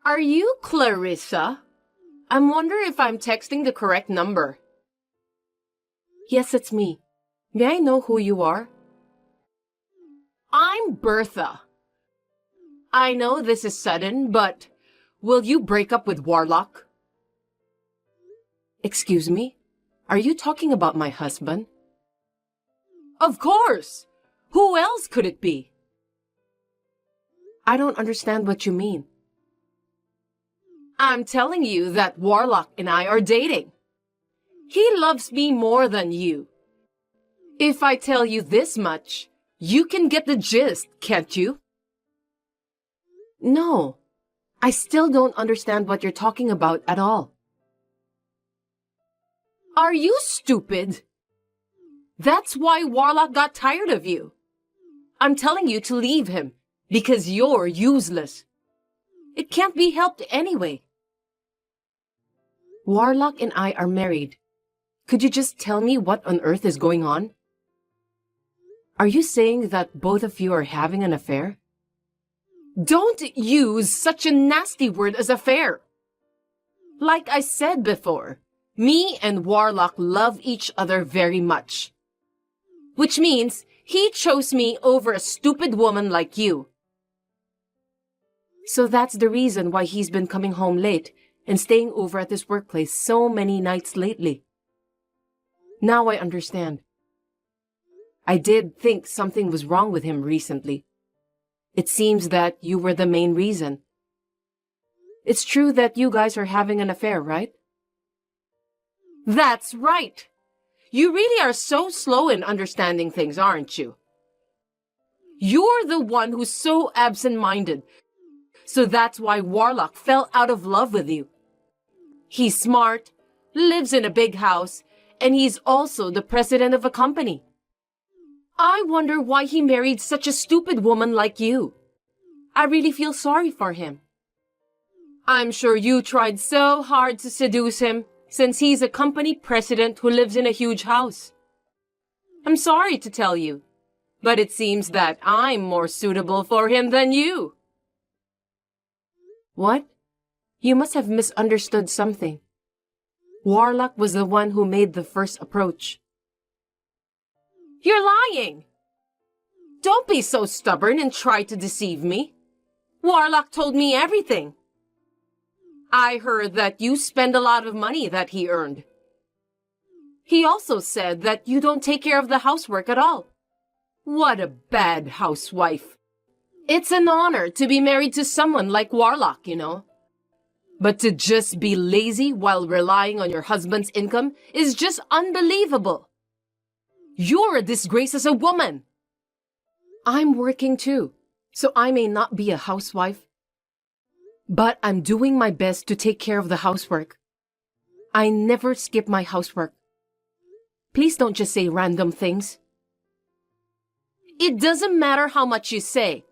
Are you Clarissa? I'm wondering if I'm texting the correct number. Yes, it's me. May I know who you are? I'm Bertha. I know this is sudden, but will you break up with Warlock? Excuse me? Are you talking about my husband? Of course! Who else could it be? I don't understand what you mean. I'm telling you that Warlock and I are dating. He loves me more than you. If I tell you this much, you can get the gist, can't you? No, I still don't understand what you're talking about at all. Are you stupid? That's why Warlock got tired of you. I'm telling you to leave him, because you're useless. It can't be helped anyway. Warlock and I are married. Could you just tell me what on earth is going on? Are you saying that both of you are having an affair? Don't use such a nasty word as affair. Like I said before, me and Warlock love each other very much. Which means he chose me over a stupid woman like you. So that's the reason why he's been coming home late and staying over at this workplace so many nights lately. Now I understand. I did think something was wrong with him recently. It seems that you were the main reason. It's true that you guys are having an affair, right? That's right. You really are so slow in understanding things, aren't you? You're the one who's so absent-minded. So that's why Warlock fell out of love with you. He's smart, lives in a big house, and he's also the president of a company. I wonder why he married such a stupid woman like you. I really feel sorry for him. I'm sure you tried so hard to seduce him, since he's a company president who lives in a huge house. I'm sorry to tell you, but it seems that I'm more suitable for him than you. What? You must have misunderstood something. Warlock was the one who made the first approach. You're lying! Don't be so stubborn and try to deceive me. Warlock told me everything. I heard that you spend a lot of money that he earned. He also said that you don't take care of the housework at all. What a bad housewife. It's an honor to be married to someone like Warlock, you know. But to just be lazy while relying on your husband's income is just unbelievable. You're a disgrace as a woman. I'm working too, so I may not be a housewife. But I'm doing my best to take care of the housework. I never skip my housework. Please don't just say random things. It doesn't matter how much you say,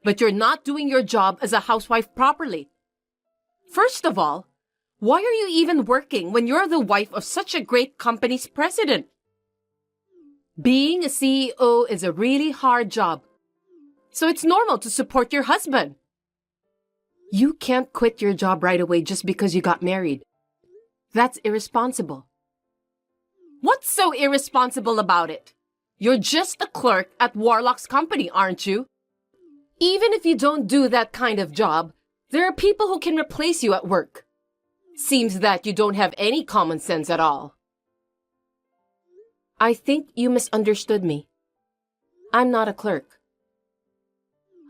but you're not doing your job as a housewife properly. First of all, why are you even working when you're the wife of such a great company's president? Being a CEO is a really hard job, so it's normal to support your husband. You can't quit your job right away just because you got married. That's irresponsible. What's so irresponsible about it? You're just a clerk at Warlock's company, aren't you? Even if you don't do that kind of job, there are people who can replace you at work. Seems that you don't have any common sense at all. I think you misunderstood me. I'm not a clerk.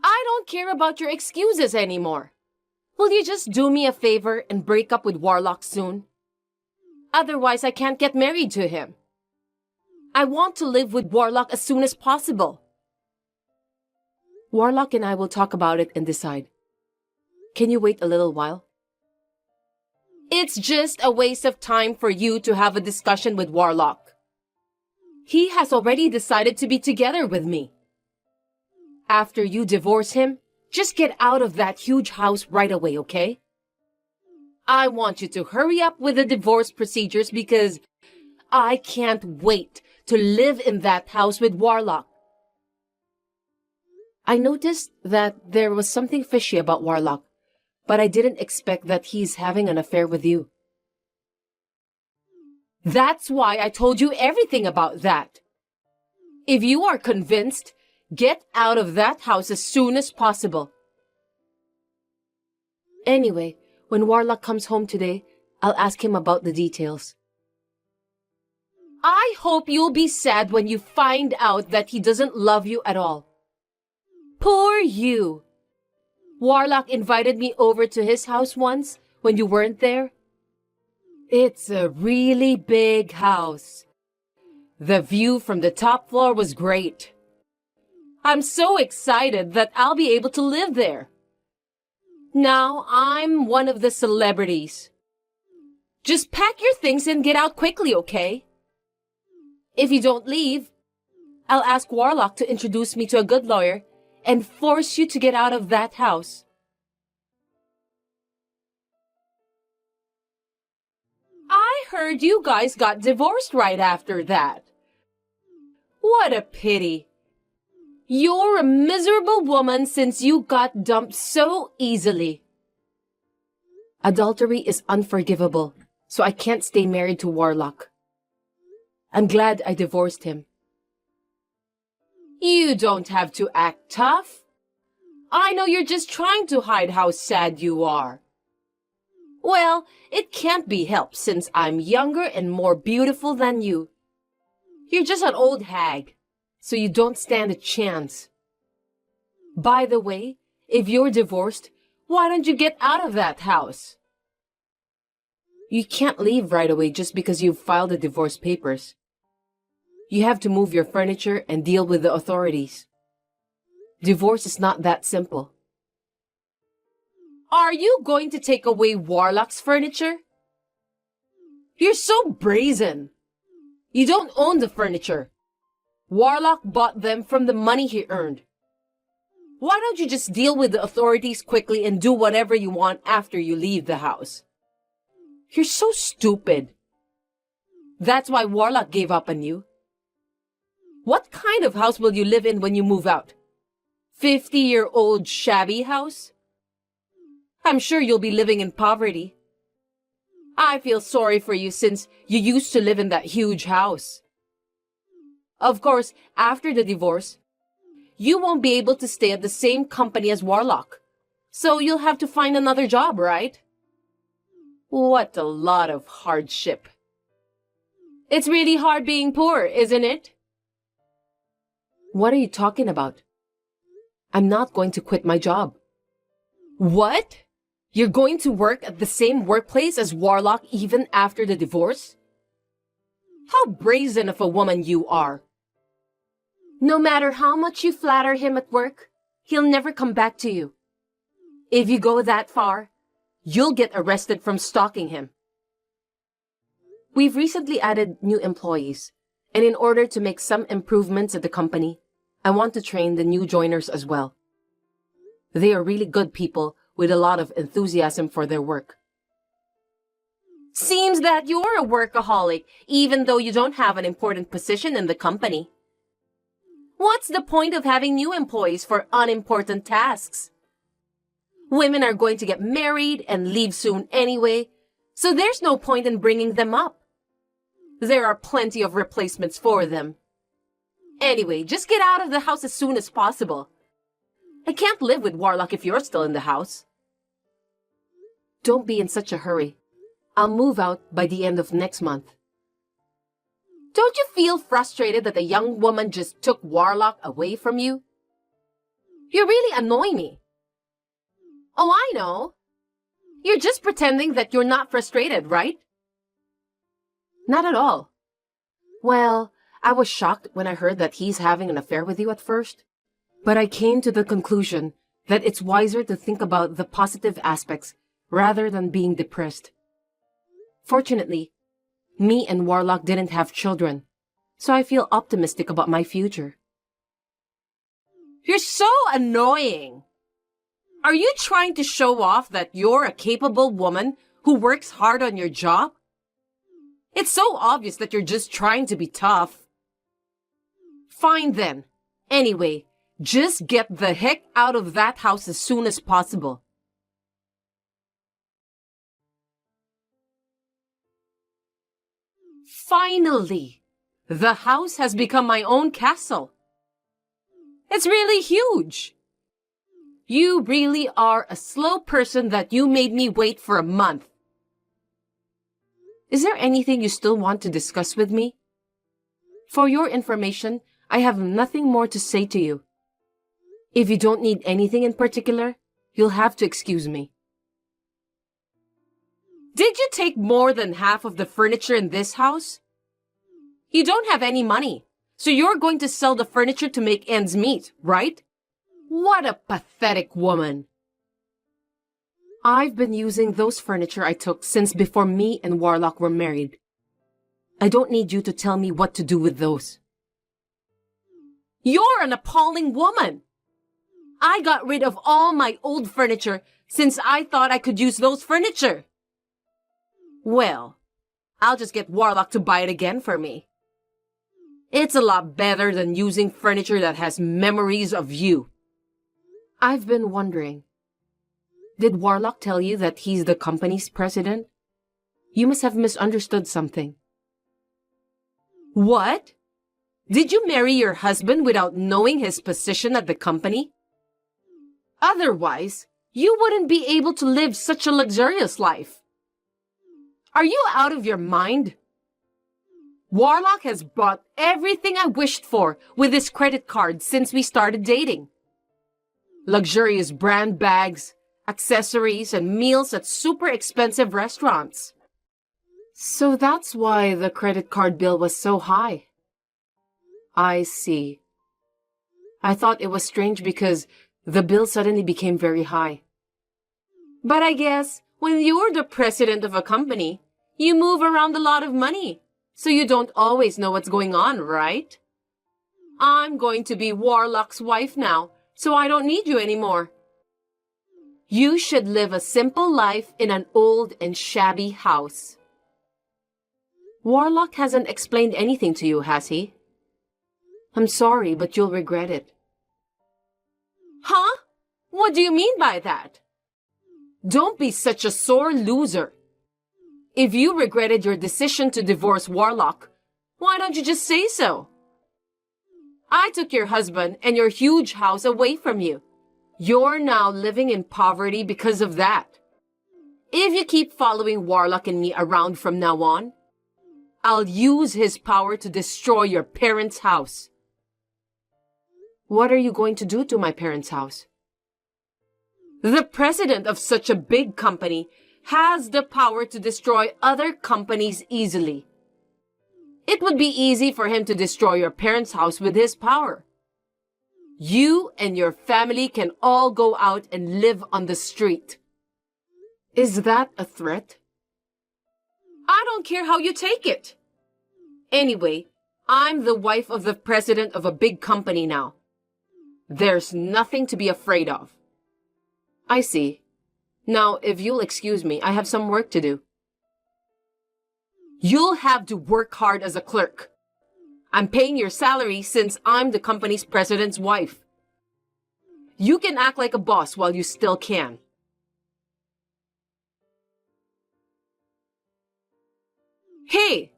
I don't care about your excuses anymore. Will you just do me a favor and break up with Warlock soon? Otherwise, I can't get married to him. I want to live with Warlock as soon as possible. Warlock and I will talk about it and decide. Can you wait a little while? It's just a waste of time for you to have a discussion with Warlock. He has already decided to be together with me. After you divorce him, just get out of that huge house right away, okay? I want you to hurry up with the divorce procedures because I can't wait to live in that house with Warlock. I noticed that there was something fishy about Warlock, but I didn't expect that he's having an affair with you. That's why I told you everything about that. If you are convinced, get out of that house as soon as possible. Anyway, when Warlock comes home today, I'll ask him about the details. I hope you'll be sad when you find out that he doesn't love you at all. Poor you. Warlock invited me over to his house once when you weren't there. It's a really big house. The view from the top floor was great. I'm so excited that I'll be able to live there. Now I'm one of the celebrities. Just pack your things and get out quickly, okay? If you don't leave, I'll ask Warlock to introduce me to a good lawyer and force you to get out of that house. I heard you guys got divorced right after that. What a pity. You're a miserable woman since you got dumped so easily. Adultery is unforgivable, so I can't stay married to Warlock. I'm glad I divorced him. You don't have to act tough. I know you're just trying to hide how sad you are. Well, it can't be helped since I'm younger and more beautiful than you. You're just an old hag, so you don't stand a chance. By the way, if you're divorced, why don't you get out of that house? You can't leave right away just because you've filed the divorce papers. You have to move your furniture and deal with the authorities. Divorce is not that simple. Are you going to take away Warlock's furniture? You're so brazen. You don't own the furniture. Warlock bought them from the money he earned. Why don't you just deal with the authorities quickly and do whatever you want after you leave the house? You're so stupid. That's why Warlock gave up on you. What kind of house will you live in when you move out? 50-year-old shabby house? I'm sure you'll be living in poverty. I feel sorry for you since you used to live in that huge house. Of course, after the divorce, you won't be able to stay at the same company as Warlock. So you'll have to find another job, right? What a lot of hardship. It's really hard being poor, isn't it? What are you talking about? I'm not going to quit my job. What? You're going to work at the same workplace as Warlock even after the divorce? How brazen of a woman you are. No matter how much you flatter him at work, he'll never come back to you. If you go that far, you'll get arrested from stalking him. We've recently added new employees, and in order to make some improvements at the company, I want to train the new joiners as well. They are really good people with a lot of enthusiasm for their work. Seems that you're a workaholic, even though you don't have an important position in the company. What's the point of having new employees for unimportant tasks? Women are going to get married and leave soon anyway, so there's no point in bringing them up. There are plenty of replacements for them. Anyway, just get out of the house as soon as possible. I can't live with Warlock if you're still in the house. Don't be in such a hurry. I'll move out by the end of next month. Don't you feel frustrated that the young woman just took Warlock away from you? You really annoy me. Oh, I know. You're just pretending that you're not frustrated, right? Not at all. Well, I was shocked when I heard that he's having an affair with you at first. But I came to the conclusion that it's wiser to think about the positive aspects rather than being depressed. Fortunately, me and Warlock didn't have children, so I feel optimistic about my future. You're so annoying! Are you trying to show off that you're a capable woman who works hard on your job? It's so obvious that you're just trying to be tough. Fine then. Anyway, just get the heck out of that house as soon as possible. Finally, the house has become my own castle. It's really huge. You really are a slow person that you made me wait for a month. Is there anything you still want to discuss with me? For your information, I have nothing more to say to you. If you don't need anything in particular, you'll have to excuse me. Did you take more than half of the furniture in this house? You don't have any money, so you're going to sell the furniture to make ends meet, right? What a pathetic woman. I've been using those furniture I took since before me and Warlock were married. I don't need you to tell me what to do with those. You're an appalling woman. I got rid of all my old furniture since I thought I could use those furniture. Well, I'll just get Warlock to buy it again for me. It's a lot better than using furniture that has memories of you. I've been wondering, did Warlock tell you that he's the company's president? You must have misunderstood something. What? Did you marry your husband without knowing his position at the company? Otherwise, you wouldn't be able to live such a luxurious life. Are you out of your mind? Warlock has bought everything I wished for with his credit card since we started dating. Luxurious brand bags, accessories, and meals at super expensive restaurants. So that's why the credit card bill was so high. I see. I thought it was strange because the bill suddenly became very high. But I guess when you're the president of a company, you move around a lot of money, so you don't always know what's going on, right? I'm going to be Warlock's wife now, so I don't need you anymore. You should live a simple life in an old and shabby house. Warlock hasn't explained anything to you, has he? I'm sorry, but you'll regret it. Huh? What do you mean by that? Don't be such a sore loser. If you regretted your decision to divorce Warlock, why don't you just say so? I took your husband and your huge house away from you. You're now living in poverty because of that. If you keep following Warlock and me around from now on, I'll use his power to destroy your parents' house. What are you going to do to my parents' house? The president of such a big company has the power to destroy other companies easily. It would be easy for him to destroy your parents' house with his power. You and your family can all go out and live on the street. Is that a threat? I don't care how you take it. Anyway, I'm the wife of the president of a big company now. There's nothing to be afraid of. I see. Now, if you'll excuse me, I have some work to do. You'll have to work hard as a clerk. I'm paying your salary since I'm the company's president's wife. You can act like a boss while you still can. Hey!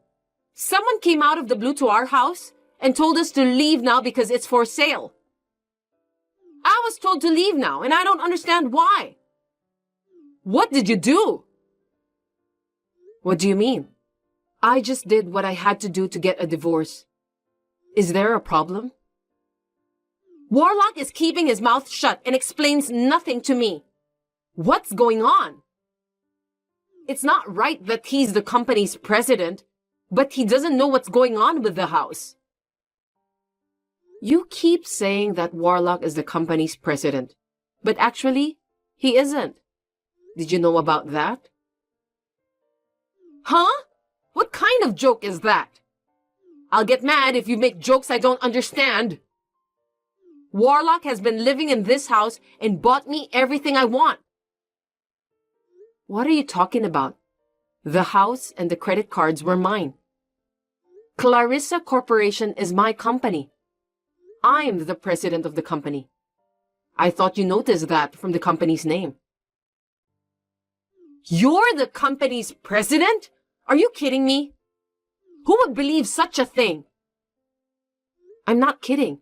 Someone came out of the blue to our house and told us to leave now because it's for sale. I was told to leave now and I don't understand why. What did you do? What do you mean? I just did what I had to do to get a divorce. Is there a problem? Warlock is keeping his mouth shut and explains nothing to me. What's going on? It's not right that he's the company's president, but he doesn't know what's going on with the house. You keep saying that Warlock is the company's president, but actually, he isn't. Did you know about that? Huh? What kind of joke is that? I'll get mad if you make jokes I don't understand. Warlock has been living in this house and bought me everything I want. What are you talking about? The house and the credit cards were mine. Clarissa Corporation is my company. I'm the president of the company. I thought you noticed that from the company's name. You're the company's president? Are you kidding me? Who would believe such a thing? I'm not kidding.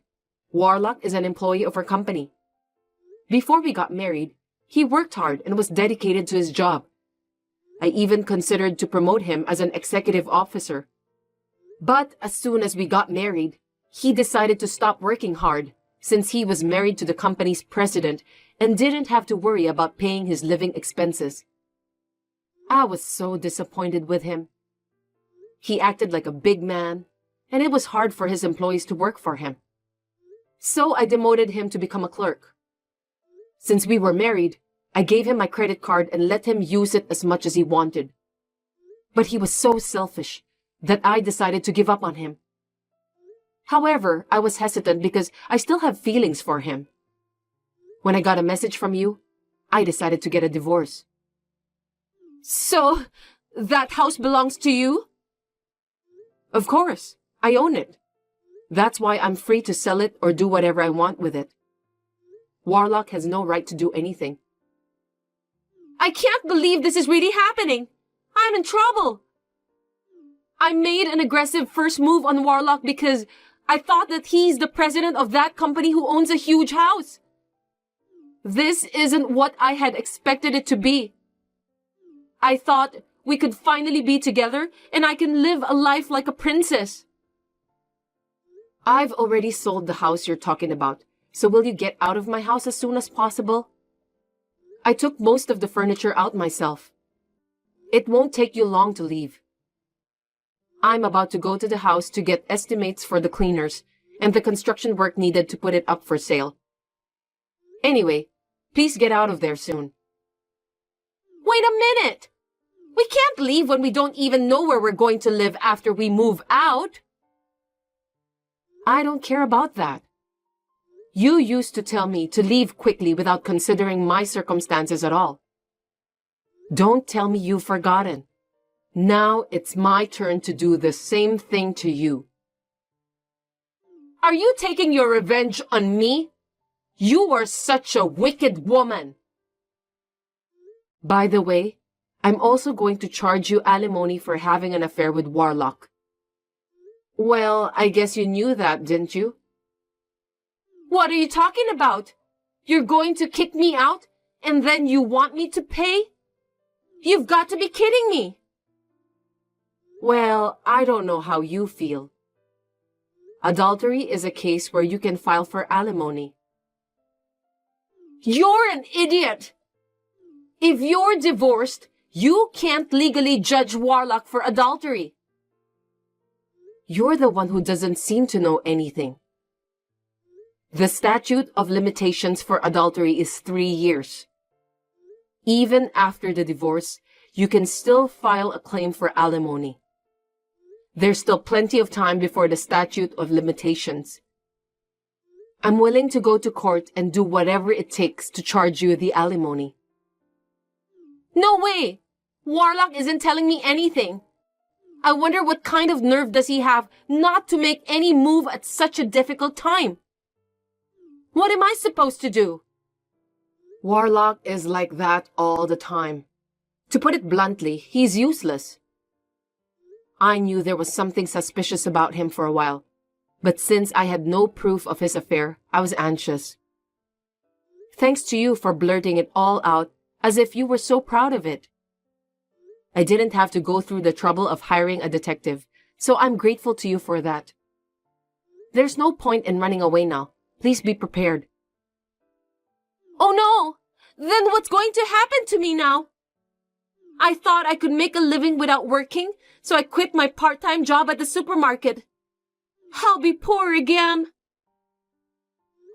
Warlock is an employee of our company. Before we got married, he worked hard and was dedicated to his job. I even considered to promote him as an executive officer. But as soon as we got married, he decided to stop working hard since he was married to the company's president and didn't have to worry about paying his living expenses. I was so disappointed with him. He acted like a big man, and it was hard for his employees to work for him. So I demoted him to become a clerk. Since we were married, I gave him my credit card and let him use it as much as he wanted. But he was so selfish that I decided to give up on him. However, I was hesitant because I still have feelings for him. When I got a message from you, I decided to get a divorce. So, that house belongs to you? Of course, I own it. That's why I'm free to sell it or do whatever I want with it. Warlock has no right to do anything. I can't believe this is really happening. I'm in trouble. I made an aggressive first move on Warlock because I thought that he's the president of that company who owns a huge house. This isn't what I had expected it to be. I thought we could finally be together and I can live a life like a princess. I've already sold the house you're talking about, so will you get out of my house as soon as possible? I took most of the furniture out myself. It won't take you long to leave. I'm about to go to the house to get estimates for the cleaners and the construction work needed to put it up for sale. Anyway, please get out of there soon. Wait a minute! We can't leave when we don't even know where we're going to live after we move out. I don't care about that. You used to tell me to leave quickly without considering my circumstances at all. Don't tell me you've forgotten. Now it's my turn to do the same thing to you. Are you taking your revenge on me? You are such a wicked woman. By the way, I'm also going to charge you alimony for having an affair with Warlock. Well, I guess you knew that, didn't you? What are you talking about? You're going to kick me out and then you want me to pay? You've got to be kidding me. Well, I don't know how you feel. Adultery is a case where you can file for alimony. You're an idiot! If you're divorced, you can't legally judge Warlock for adultery. You're the one who doesn't seem to know anything. The statute of limitations for adultery is 3 years. Even after the divorce, you can still file a claim for alimony. There's still plenty of time before the statute of limitations. I'm willing to go to court and do whatever it takes to charge you the alimony. No way! Warlock isn't telling me anything. I wonder what kind of nerve does he have not to make any move at such a difficult time? What am I supposed to do? Warlock is like that all the time. To put it bluntly, he's useless. I knew there was something suspicious about him for a while, but since I had no proof of his affair, I was anxious. Thanks to you for blurting it all out as if you were so proud of it. I didn't have to go through the trouble of hiring a detective, so I'm grateful to you for that. There's no point in running away now. Please be prepared. Oh no! Then what's going to happen to me now? I thought I could make a living without working, so I quit my part-time job at the supermarket. I'll be poor again.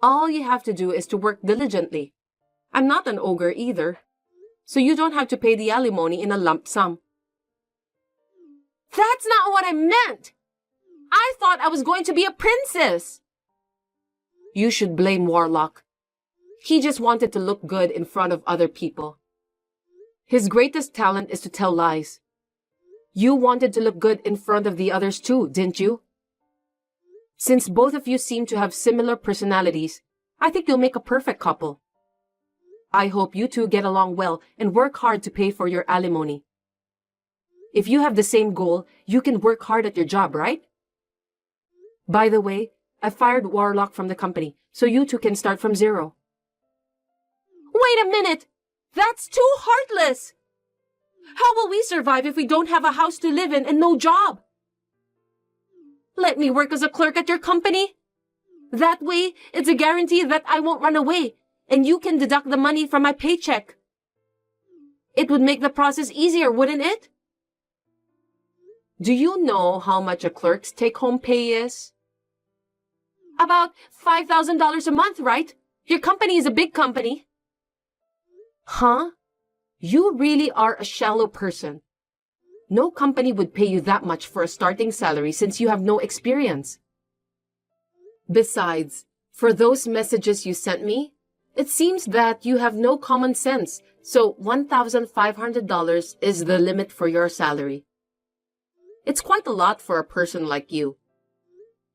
All you have to do is to work diligently. I'm not an ogre either, so you don't have to pay the alimony in a lump sum. That's not what I meant! I thought I was going to be a princess! You should blame Warlock. He just wanted to look good in front of other people. His greatest talent is to tell lies. You wanted to look good in front of the others too, didn't you? Since both of you seem to have similar personalities, I think you'll make a perfect couple. I hope you two get along well and work hard to pay for your alimony. If you have the same goal, you can work hard at your job, right? By the way, I fired Warlock from the company, so you two can start from zero. Wait a minute! That's too heartless! How will we survive if we don't have a house to live in and no job? Let me work as a clerk at your company. That way, it's a guarantee that I won't run away, and you can deduct the money from my paycheck. It would make the process easier, wouldn't it? Do you know how much a clerk's take-home pay is? About $5,000 a month, right? Your company is a big company. Huh? You really are a shallow person. No company would pay you that much for a starting salary since you have no experience. Besides, for those messages you sent me, it seems that you have no common sense, so $1,500 is the limit for your salary. It's quite a lot for a person like you.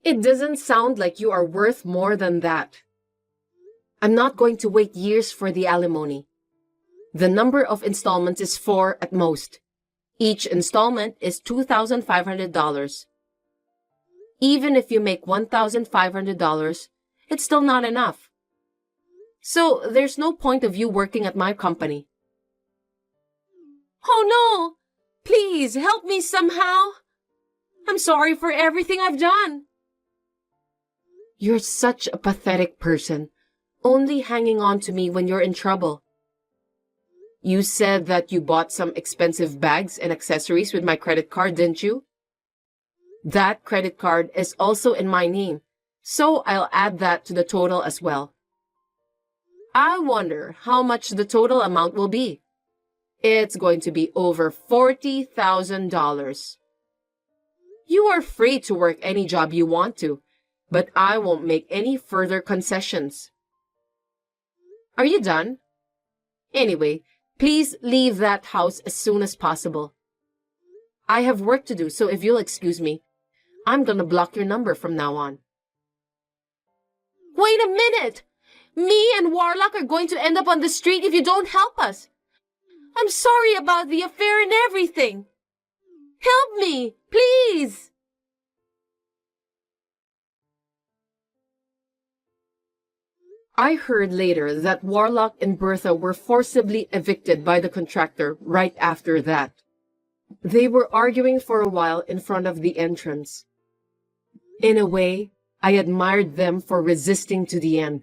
It doesn't sound like you are worth more than that. I'm not going to wait years for the alimony. The number of installments is 4 at most. Each installment is $2,500. Even if you make $1,500, it's still not enough. So there's no point of you working at my company. Oh no! Please help me somehow. I'm sorry for everything I've done. You're such a pathetic person, only hanging on to me when you're in trouble. You said that you bought some expensive bags and accessories with my credit card, didn't you? That credit card is also in my name, so I'll add that to the total as well. I wonder how much the total amount will be. It's going to be over $40,000. You are free to work any job you want to, but I won't make any further concessions. Are you done? Anyway, please leave that house as soon as possible. I have work to do, so if you'll excuse me, I'm gonna block your number from now on. Wait a minute! Me and Warlock are going to end up on the street if you don't help us. I'm sorry about the affair and everything. Help me, please! I heard later that Warlock and Bertha were forcibly evicted by the contractor right after that. They were arguing for a while in front of the entrance. In a way, I admired them for resisting to the end.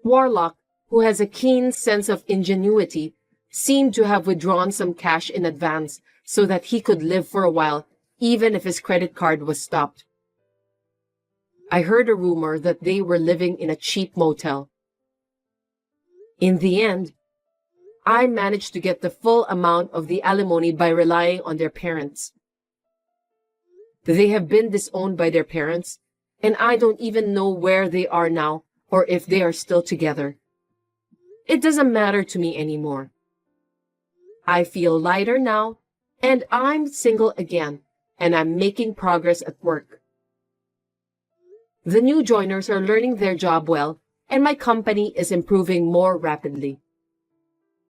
Warlock, who has a keen sense of ingenuity, seemed to have withdrawn some cash in advance so that he could live for a while, even if his credit card was stopped. I heard a rumor that they were living in a cheap motel. In the end, I managed to get the full amount of the alimony by relying on their parents. They have been disowned by their parents, and I don't even know where they are now or if they are still together. It doesn't matter to me anymore. I feel lighter now, and I'm single again, and I'm making progress at work. The new joiners are learning their job well, and my company is improving more rapidly.